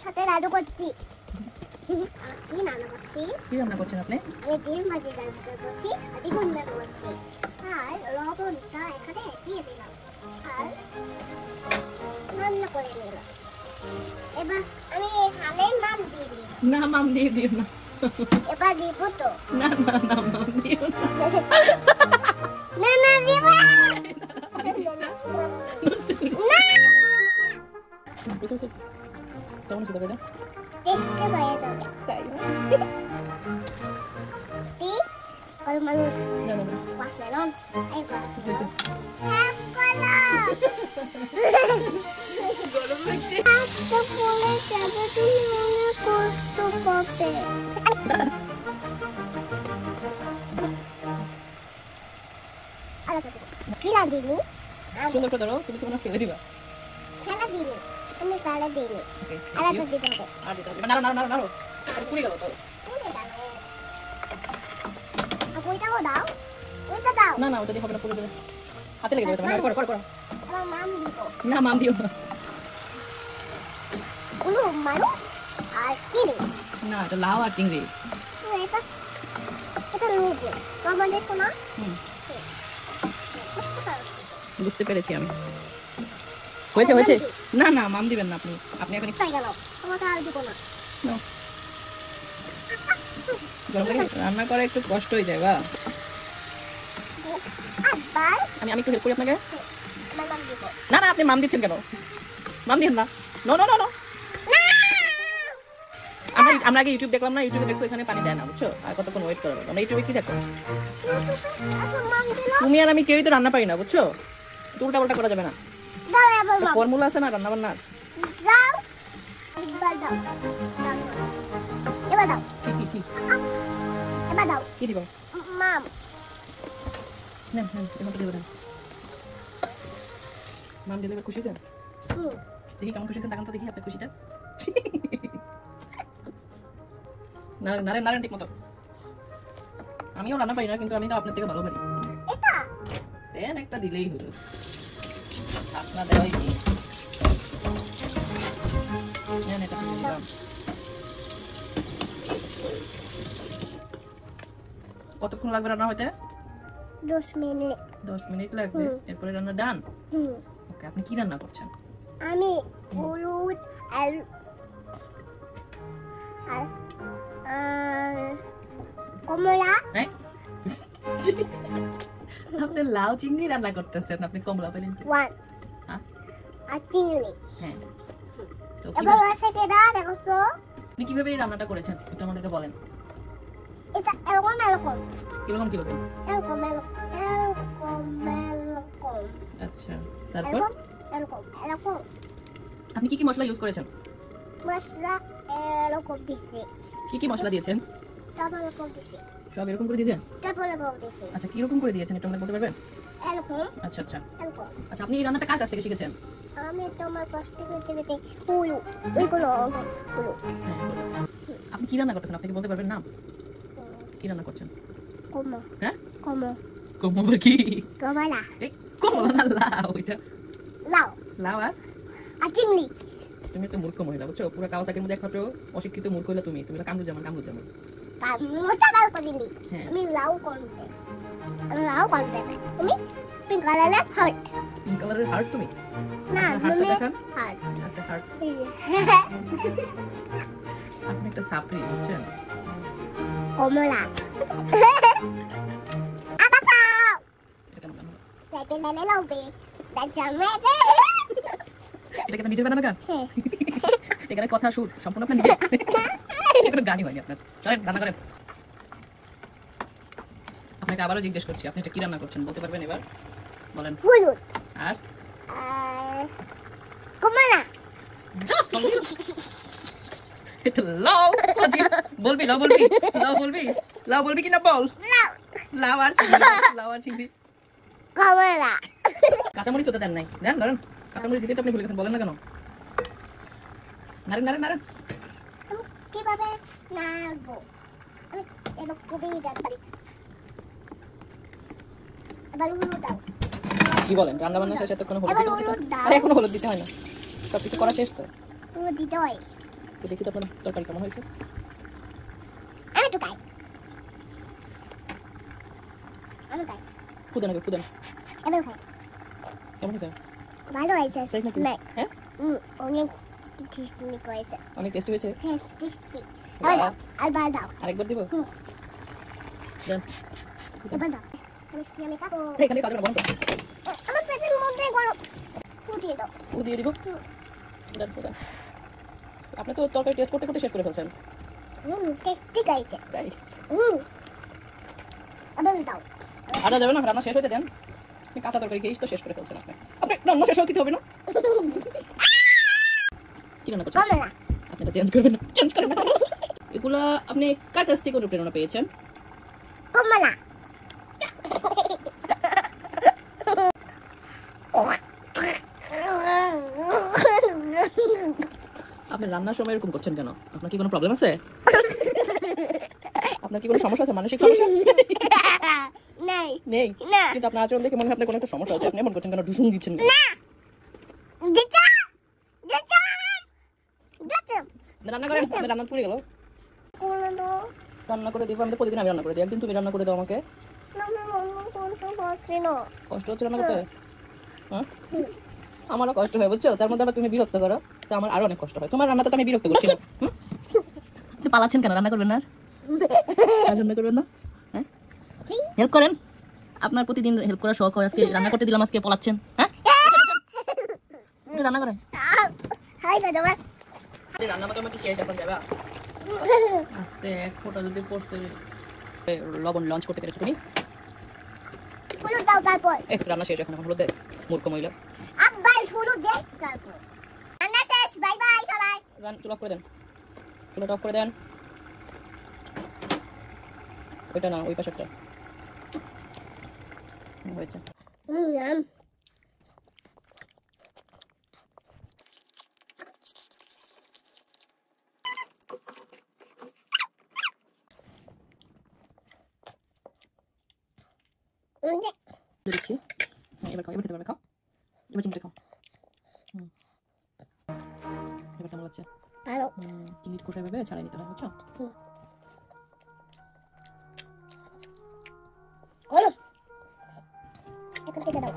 সাথে রান্না করছি। কি রান্না করছি? কি রান্না করছেন আপনি? আমি ডিম ভাজি রান্না করছি, বেগুন রান্না করছি, আর লবণটা এখানে দিয়ে দিলাম আর রান্না করে নিলাম। এবার আমি এখানে মাম দিয়ে দিই। না মাম দিয়ে দিও না। এবার দিব তো। না না না মাম দিও না। না না দিব না। কেমন ছিল এটা? দেখতে পাওয়া যাবে তাই এই কল মানুষ না না না ওয়াটারমেলন এই কল হয়েছে। গরম লাগছে। তো বলে যাবে তুমি অনেক কষ্ট পাবে। খেলা দিনি সুন্দর করে ধরো, তুমি তো মনে হয় ফেলে দিবা। খেলা দিনি আমি তারা দিনি ওকে আর একটা দিতে হবে। আর দিতে হবে। নাড়ো নাড়ো নাড়ো নাড়ো। আর পুড়ে গেল তো। পুড়ে গেল। ওইটাও দাও, ওইটা দাও। না না ওটা দিয়ে হবে না, পুড়ে যাবে। হাতে লেগে যাবে তোমার। করো করো করো। আমার মাম দিব। না মাম দিও না। কোনো মানুষ আর চিনি না এটা লাউ আর চিংড়ি। এটা এটা লুবো মামা দেখো না। বুঝতে পেরেছি আমি। হয়েছে হয়েছে। না না মাম দিবেন না আপনি। আপনি এখন খাই গেল তোমাকে আর দিব না। নাও। গরম লাগে রান্না করা একটু কষ্ট হয়ে যায় বা। আবার আমি একটু হেল্প করি আপনাকে। আমার মাম দিব। না না আপনি মাম দিচ্ছেন কেন? মাম দিন না। No no no no. আমরা আগে ইউটিউব দেখলাম না, ইউটিউবে দেখছো এখানে পানি দেয় না, বুঝছো? আর কতক্ষণ ওয়েট করা লাগবে। আমরা ইউটিউবে কি দেখো? আচ্ছা মাম দিল। তুমি আর আমি কেউই তো রান্না পারি না, বুঝছো? উল্টা পাল্টা করা যাবে না। দাও এবার মাম ফর্মুলা আছে না রান্না বান্নার। দাও এবার দাও। এবার দাও কি কি কি এবার দাও কি দিব? মাম। নেন নেন এখন তো দেবেন। মাম দিলে খুশি হয়েছেন? দেখি কেমন খুশি হয়েছেন, দেখান তো দেখি আপনার খুশিটা। নারেন নারেন নারেন ঠিক মতো। আমিও রান্না পারি না, কিন্তু আমি তো আপনার থেকে ভালো পারি। এটা দেন একটা দিলেই হলো। আপনার দেওয়াই কি? নেন এটা দিয়ে দিলাম। কতক্ষণ লাগবে রান্না হতে? 10 মিনিট। 10 মিনিট লাগবে। এরপরে রান্না ডান। ওকে, আপনি কি রান্না করছেন? আমি হলুদ আর কমলা। হ্যাঁ আপনি লাউ চিংড়ি রান্না করতেছেন, আপনি কমলা পেলেন কি? হ্যাঁ আর চিংড়ি। হ্যাঁ তো এবার আছে কেডা দেখো তো। আপনি কিভাবে এই রান্নাটা করেছেন একটু আমাদেরকে বলেন। এটা এরকম এরকম কিরকম কিরকম? এরকম এরকম এরকম। আচ্ছা তারপর এরকম এরকম আপনি কি কি মশলা ইউজ করেছেন? মশলা এরকম দিছি। কি কি মশলা দিয়েছেন? তারপর এরকম দিছি। সব এরকম করে দিয়েছেন? তারপর এরকম দিছি। আচ্ছা কিরকম করে দিয়েছেন একটু আমাকে বলতে পারবেন? এরকম আচ্ছা আচ্ছা এরকম। আচ্ছা আপনি এই রান্নাটা কার কাছ থেকে শিখেছেন? আমি তোমার কাছ থেকে শিখেছি হলু ওইগুলো হলু। হ্যাঁ আপনি কি রান্না করতেছেন, আপনি কি বলতে পারবেন নাম? কি রান্না করছেন? কমো হ্যাঁ কমো কমলা কি? কমলা এই কমলা না লাউ এটা। লাউ লাউ আর চিংড়ি। তুমি একটা মূর্খ মহিলা, বুঝছো? পুরো কাওয়াসাকির মধ্যে একমাত্র অশিক্ষিত মূর্খ হলে তুমি। তুমি তো কামরুজ্জামান কামরুজ্জামান। মোটা লাউ করিনি। হ্যাঁ আমি লাউ করতে। আমি লাউ করতে। তুমি পিঙ্ক কালারের হার্ট। পিঙ্ক কালারের হার্ট তুমি? না আপনার হার্টটা তুমি দেখান। হার্ট। একটা হার্ট। আপনি একটা সাপড়ি, বুঝছেন? কমলা। আবা পাও। এটা কেমন গান হলো? সাইকেল ডালে লাউবে। দাজামে দে। এটা কেন নিজের বানানো গান? হ্যাঁ। এখানে কথা সুর সম্পূর্ণ আপনার নিজের। এটা কোনো গানই হয়নি আপনার। চলেন রান্না করেন। আপনাকে আবারও জিজ্ঞেস করছি, আপনি এটা কি রান্না করছেন বলতে পারবেন এবার? বলেন। হলুদ আর কমলা। এটা লাউ ভাজি। বলবি লাউ বলবি? লাউ বলবি? লাউ বলবি কি না বল? লাউ লাউ আর চিংড়ি। লাউ আর চিংড়ি। কমলা। কাঁচামরিচ হতে দেন নাই। দেন ধরেন। কাঁচামরিচ দিতে তো আপনি ভুলে গেছেন, বলেন না কেন? Narine Narine Narine. কিভাবে নাড়বো? আমি এরকমই যাচ্ছি। এবার হলুদ দাও। কি বলেন? রান্না বান্না শেষ এতক্ষণ হলুদ এবার দিতে বলতেছেন? হলুদ দাও। আরে এখনো হলুদ দিতে হয় না, সবকিছু করা শেষ তো। হলুদ দিতে হয়। তো দেখি তো আপনার তরকারি কেমন হয়েছে। আমি তো খাই। আমি খাই। ফুদান আগে ফুদান। এবার খাই। কেমন হয়েছে? ভালো হয়েছে। তাই নাকি? না। হ্যাঁ অনেক টেস্টি হয়েছে। অনেক টেস্টি হয়েছে। হ্যাঁ টেস্টি। বাহ। আর বার দাও। আরেকবার দিব। দেন এবার দাও। আমি খাবো। এখানে কাজটা বন্ধ করো। আমার পেটের মধ্যে গরম। ফুটিয়ে দাও। ও দিয়ে দিব। দেন ফুদান। আপনি তো তরকারি টেস্ট করতে করতে শেষ করে ফেলছেন। টেস্টি হয়েছে। তাই আবার দাও। আদা যাবে না, রান্না শেষ হইতে দেন। আপনি কাঁচা তরকারি খেয়েই তো শেষ করে ফেলছেন আপনি। আপনি রান্না শেষ হতে হবে না। কি রান্না করছেন? কমলা। আপনি এটা চেঞ্জ করবেন না, চেঞ্জ করেন না। এগুলা আপনি কার কাছ থেকে অনুপ্রেরণা পেয়েছেন? কমলা। আপনি রান্নার সময় এরকম করছেন কেন? আপনার কি কোনো প্রবলেম আছে? আপনার কি কোনো সমস্যা আছে, মানসিক সমস্যা? নাই। নেই। না। কিন্তু আপনার আচরণ দেখে মনে হয় আপনার কোনো একটা সমস্যা আছে। আপনি এমন করছেন কেন? ঢুসুম দিচ্ছেন কেন? না। যেটা যেটা যেটা রান্না করেন, আপনি রান্না করে গেল। কোন তো রান্না করে দিব, আমি তো প্রতিদিন আমি রান্না করে দিই। একদিন তুমি রান্না করে দাও আমাকে। না না না কষ্ট হচ্ছে রান্না করতে? হ্যাঁ, আমারও কষ্ট হয় বুঝছো, তার মধ্যে আবার তুমি বিরক্ত করো, তো আমার আরো অনেক কষ্ট হয়। তোমার রান্নাতে তো আমি বিরক্ত করছি না। আপনি পালাচ্ছেন কেন? রান্না করবেন না? রান্না করবেন না? হ্যাঁ, হেল্প করেন। আপনার প্রতিদিন হেল্প করার শখ হয়, আজকে রান্না করতে দিলাম, আজকে পলাচ্ছেন। হ্যাঁ, রান্না করেন। হাই দাদা বাস রান্না মোটামুটি শেষ, এখন যাবা আস্তে এক ফোঁটা যদি পড়ছে। লবণ লঞ্চ করতে পেরেছো তুমি? ফুল দাও তারপর রান্না শেষ, এখন হলো দে মূর্খ মহিলা। আব্বার ফুল দে তারপর রান্না শেষ বাই বাই সবাই চুলা অফ করে দেন, চুলাটা অফ করে দেন। ওইটা না, ওই পাশেরটা হয়েছে। দিচ্ছি। এবার খাও, এবার খেতে পারবে, খাও। এবার চিংড়ি খাও। এবার কেমন লাগছে? ভালো চিংড়ি কোথায় ভাবে ছাড়াই নিতে হয়, বুঝছো? করো এখন কেটে দাও